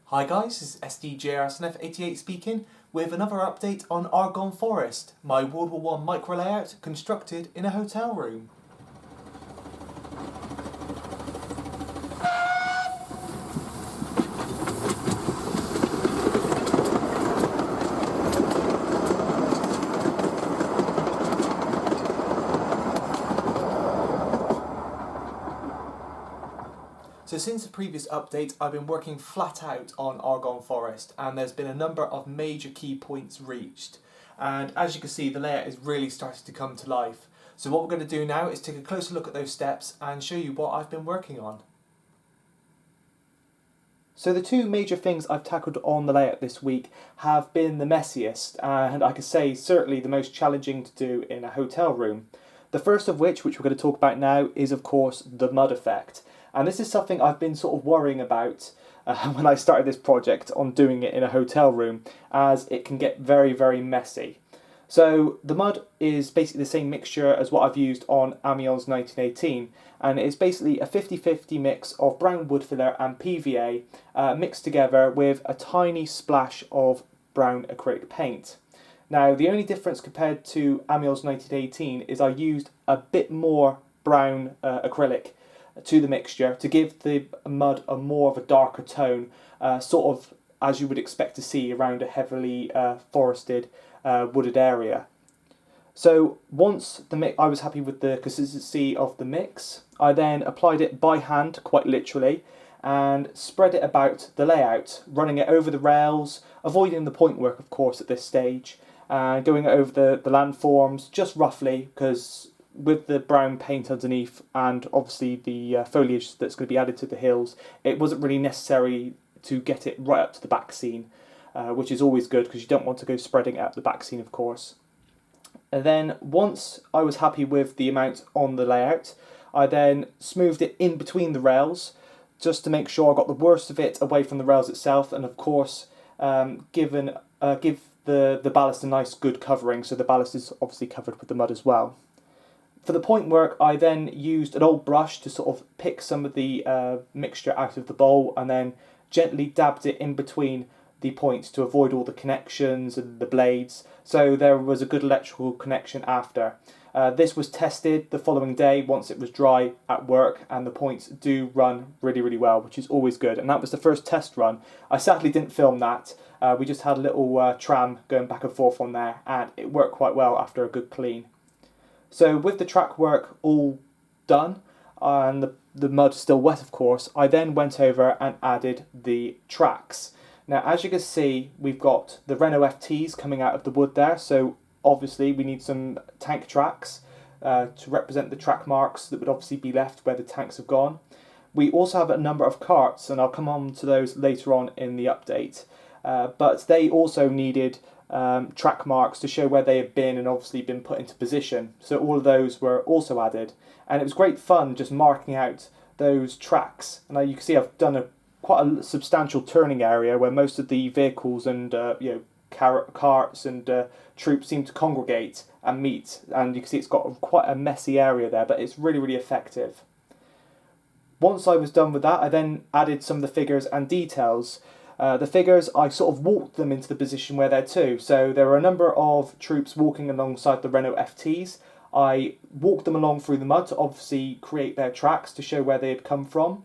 Hi guys, this is SDJRSNF88 speaking with another update on Argonne Forest, my WW1 Micro Layout constructed in a hotel room. So since the previous update, I've been working flat out on Argonne Forest and there's been a number of major key points reached. And as you can see, the layout is really starting to come to life. So what we're going to do now is take a closer look at those steps and show you what I've been working on. So the two major things I've tackled on the layout this week have been the messiest and I could say certainly the most challenging to do in a hotel room. The first of which we're going to talk about now, is of course the mud effect. And this is something I've been sort of worrying about when I started this project on doing it in a hotel room, as it can get very, very messy. So the mud is basically the same mixture as what I've used on Amiens 1918, and it's basically a 50-50 mix of brown wood filler and PVA mixed together with a tiny splash of brown acrylic paint. Now the only difference compared to Amiens 1918 is I used a bit more brown acrylic to the mixture to give the mud a more of a darker tone, sort of as you would expect to see around a heavily forested wooded area. So once I was happy with the consistency of the mix, I then applied it by hand, quite literally, and spread it about the layout, running it over the rails, avoiding the point work of course at this stage, and going over the landforms just roughly, because with the brown paint underneath and obviously the foliage that's going to be added to the hills, it wasn't really necessary to get it right up to the back scene, which is always good because you don't want to go spreading it up the back scene of course. And then once I was happy with the amount on the layout, I then smoothed it in between the rails just to make sure I got the worst of it away from the rails itself, and of course give the ballast a nice good covering, so the ballast is obviously covered with the mud as well. For the point work, I then used an old brush to sort of pick some of the mixture out of the bowl and then gently dabbed it in between the points to avoid all the connections and the blades, so there was a good electrical connection after. This was tested the following day once it was dry at work, and the points do run really, really well, which is always good. And that was the first test run. I sadly didn't film that. We just had a little tram going back and forth on there, and it worked quite well after a good clean. So with the track work all done, and the mud still wet of course, I then went over and added the tracks. Now as you can see, we've got the Renault FTs coming out of the wood there, so obviously we need some tank tracks to represent the track marks that would obviously be left where the tanks have gone. We also have a number of carts, and I'll come on to those later on in the update, but they also needed track marks to show where they had been and obviously been put into position, so all of those were also added, and it was great fun just marking out those tracks. And you can see I've done quite a substantial turning area where most of the vehicles and carts and troops seem to congregate and meet, and you can see it's got quite a messy area there, but it's really, really effective. Once I was done with that, I then added some of the figures and details. The figures, I sort of walked them into the position where they're to. So there were a number of troops walking alongside the Renault FTs. I walked them along through the mud to obviously create their tracks to show where they had come from.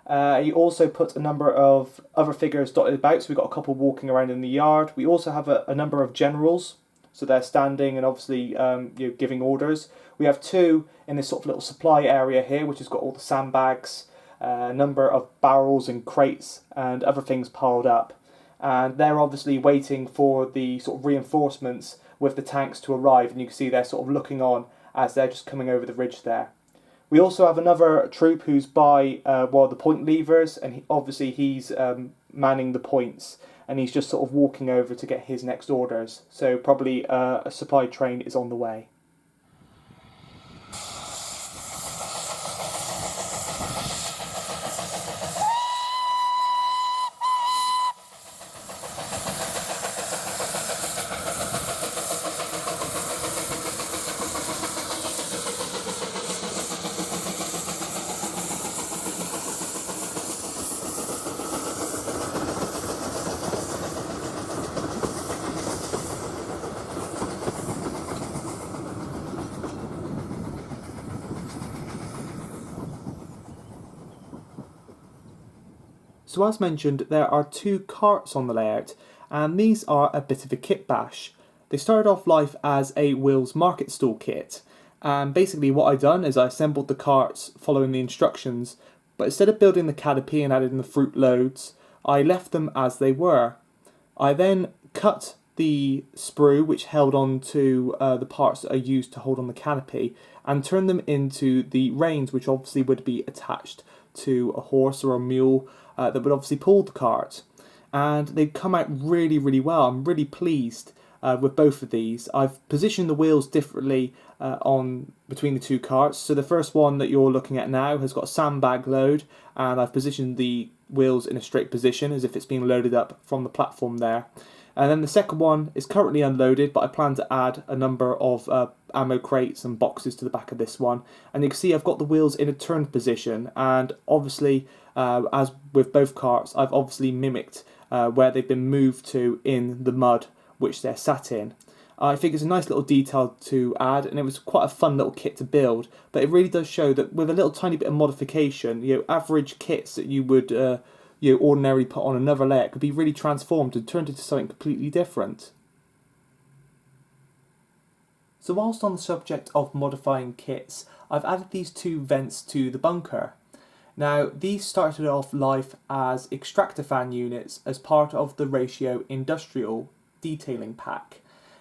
He also put a number of other figures dotted about, so we've got a couple walking around in the yard. We also have a number of generals, so they're standing and obviously giving orders. We have two in this sort of little supply area here, which has got all the sandbags, a number of barrels and crates and other things piled up, and they're obviously waiting for the sort of reinforcements with the tanks to arrive, and you can see they're sort of looking on as they're just coming over the ridge there. We also have another troop who's by the point levers, and he's manning the points, and he's just sort of walking over to get his next orders, so probably a supply train is on the way. So as mentioned, there are two carts on the layout, and these are a bit of a kit bash. They started off life as a Will's Market Stall kit, and basically what I've done is I assembled the carts following the instructions, but instead of building the canopy and adding the fruit loads, I left them as they were. I then cut the sprue which held on to the parts that are used to hold on the canopy and turned them into the reins, which obviously would be attached to a horse or a mule that would obviously pull the cart. And they've come out really, really well. I'm really pleased with both of these. I've positioned the wheels differently on between the two carts. So the first one that you're looking at now has got a sandbag load, and I've positioned the wheels in a straight position as if it's being loaded up from the platform there. And then the second one is currently unloaded, but I plan to add a number of ammo crates and boxes to the back of this one. And you can see I've got the wheels in a turned position, and obviously, as with both carts, I've obviously mimicked where they've been moved to in the mud which they're sat in. I think it's a nice little detail to add, and it was quite a fun little kit to build, but it really does show that with a little tiny bit of modification, average kits that you would ordinarily put on another layout could be really transformed and turned into something completely different. So whilst on the subject of modifying kits, I've added these two vents to the bunker. Now, these started off life as extractor fan units as part of the Ratio Industrial detailing pack.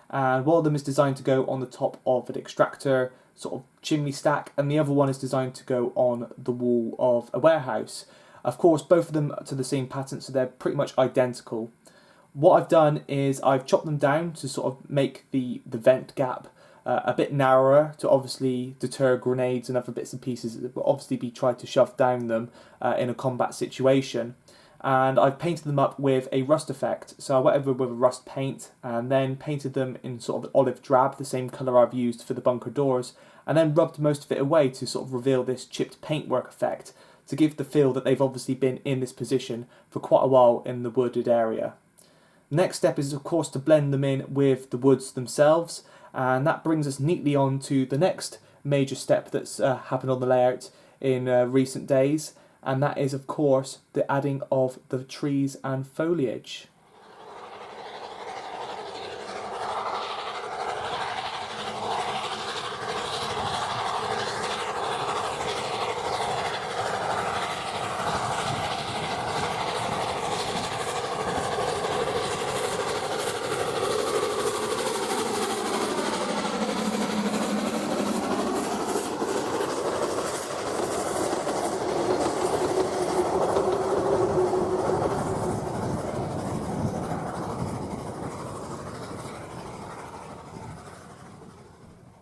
And one of them is designed to go on the top of an extractor sort of chimney stack, and the other one is designed to go on the wall of a warehouse. Of course, both of them are to the same pattern, so they're pretty much identical. What I've done is I've chopped them down to sort of make the vent gap a bit narrower to obviously deter grenades and other bits and pieces that will obviously be tried to shove down them in a combat situation. And I've painted them up with a rust effect. So I went over with a rust paint and then painted them in sort of olive drab, the same colour I've used for the bunker doors, and then rubbed most of it away to sort of reveal this chipped paintwork effect to give the feel that they've obviously been in this position for quite a while in the wooded area. Next step is of course to blend them in with the woods themselves, and that brings us neatly on to the next major step that's happened on the layout in recent days, and that is of course the adding of the trees and foliage.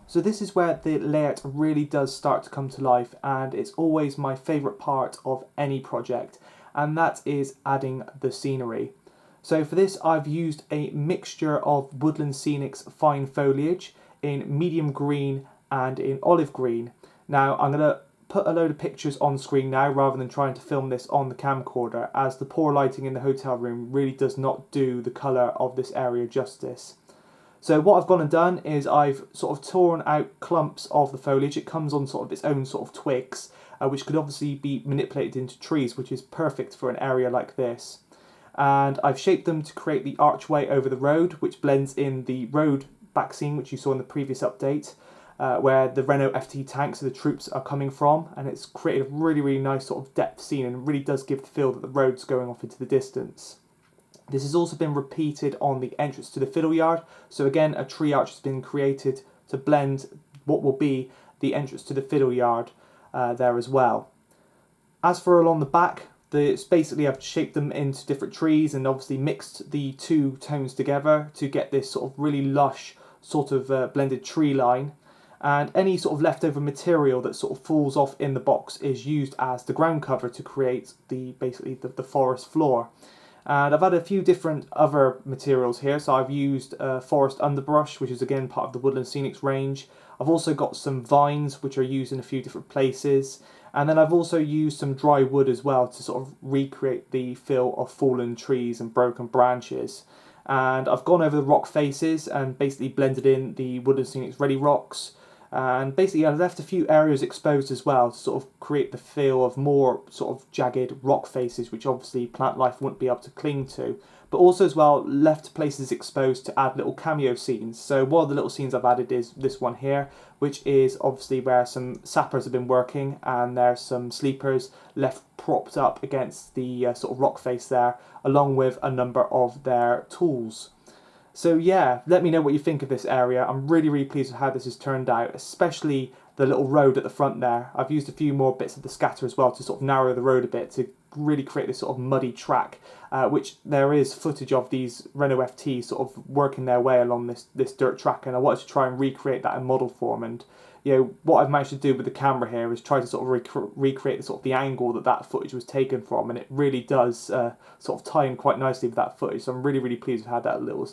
So this is where the layout really does start to come to life, and it's always my favourite part of any project, and that is adding the scenery. So for this I've used a mixture of Woodland Scenics fine foliage in medium green and in olive green. Now I'm going to put a load of pictures on screen now rather than trying to film this on the camcorder, as the poor lighting in the hotel room really does not do the colour of this area justice. So what I've gone and done is I've sort of torn out clumps of the foliage. It comes on sort of its own sort of twigs, which could obviously be manipulated into trees, which is perfect for an area like this. And I've shaped them to create the archway over the road, which blends in the road back scene, which you saw in the previous update, where the Renault FT tanks of the troops are coming from, and it's created a really, really nice sort of depth scene, and really does give the feel that the road's going off into the distance. This has also been repeated on the entrance to the fiddle yard, so again a tree arch has been created to blend what will be the entrance to the fiddle yard there as well. As for along the back, basically I've shaped them into different trees and obviously mixed the two tones together to get this sort of really lush sort of blended tree line, and any sort of leftover material that sort of falls off in the box is used as the ground cover to create basically the forest floor. And I've added a few different other materials here, so I've used forest underbrush, which is again part of the Woodland Scenics range. I've also got some vines, which are used in a few different places. And then I've also used some dry wood as well to sort of recreate the feel of fallen trees and broken branches. And I've gone over the rock faces and basically blended in the Woodland Scenics ready rocks, And basically I left a few areas exposed as well to sort of create the feel of more sort of jagged rock faces, which obviously plant life wouldn't be able to cling to. But also as well left places exposed to add little cameo scenes. So one of the little scenes I've added is this one here, which is obviously where some sappers have been working, and there's some sleepers left propped up against the sort of rock face there, along with a number of their tools. So yeah, let me know what you think of this area. I'm really pleased with how this has turned out, especially the little road at the front there. I've used a few more bits of the scatter as well to sort of narrow the road a bit to really create this sort of muddy track, which there is footage of these Renault FT sort of working their way along this dirt track, and I wanted to try and recreate that in model form. And what I've managed to do with the camera here is try to sort of recreate the sort of the angle that footage was taken from, and it really does sort of tie in quite nicely with that footage. So I'm really pleased with how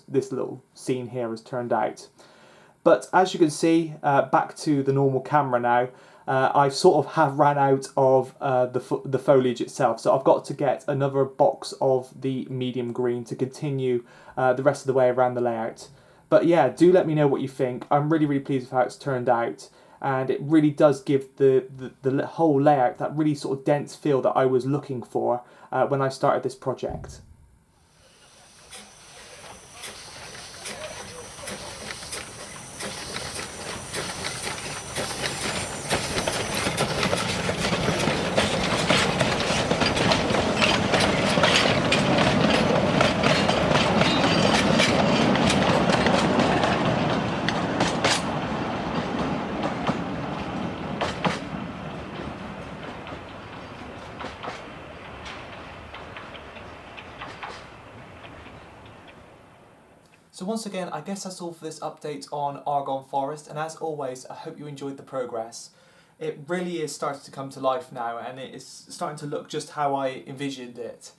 this little scene here has turned out. But as you can see, back to the normal camera now. I sort of have ran out of the foliage itself, so I've got to get another box of the medium green to continue the rest of the way around the layout. But yeah, do let me know what you think. I'm really pleased with how it's turned out, and it really does give the whole layout that really sort of dense feel that I was looking for when I started this project. So once again, I guess that's all for this update on Argonne Forest, and as always, I hope you enjoyed the progress. It really is starting to come to life now, and it is starting to look just how I envisioned it.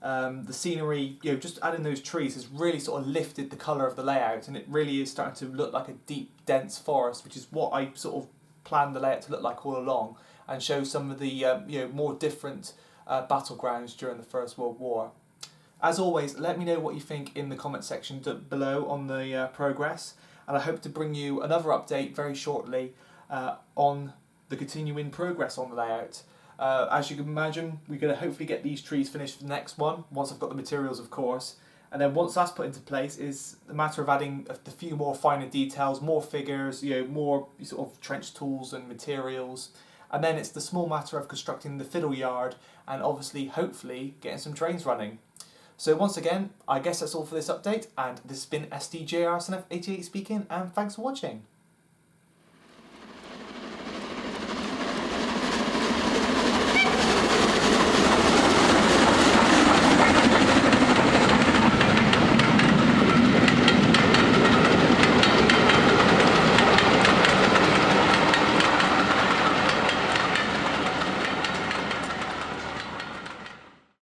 The scenery, just adding those trees has really sort of lifted the colour of the layout, and it really is starting to look like a deep, dense forest, which is what I sort of planned the layout to look like all along, and show some of the more different battlegrounds during the First World War. As always, let me know what you think in the comment section below on the progress, and I hope to bring you another update very shortly on the continuing progress on the layout. As you can imagine, we're going to hopefully get these trees finished for the next one, once I've got the materials of course, and then once that's put into place is a matter of adding a few more finer details, more figures, more sort of trench tools and materials, and then it's the small matter of constructing the fiddle yard and obviously, hopefully, getting some trains running. So once again, I guess that's all for this update, and this has been SDJRSNF88 speaking, and thanks for watching.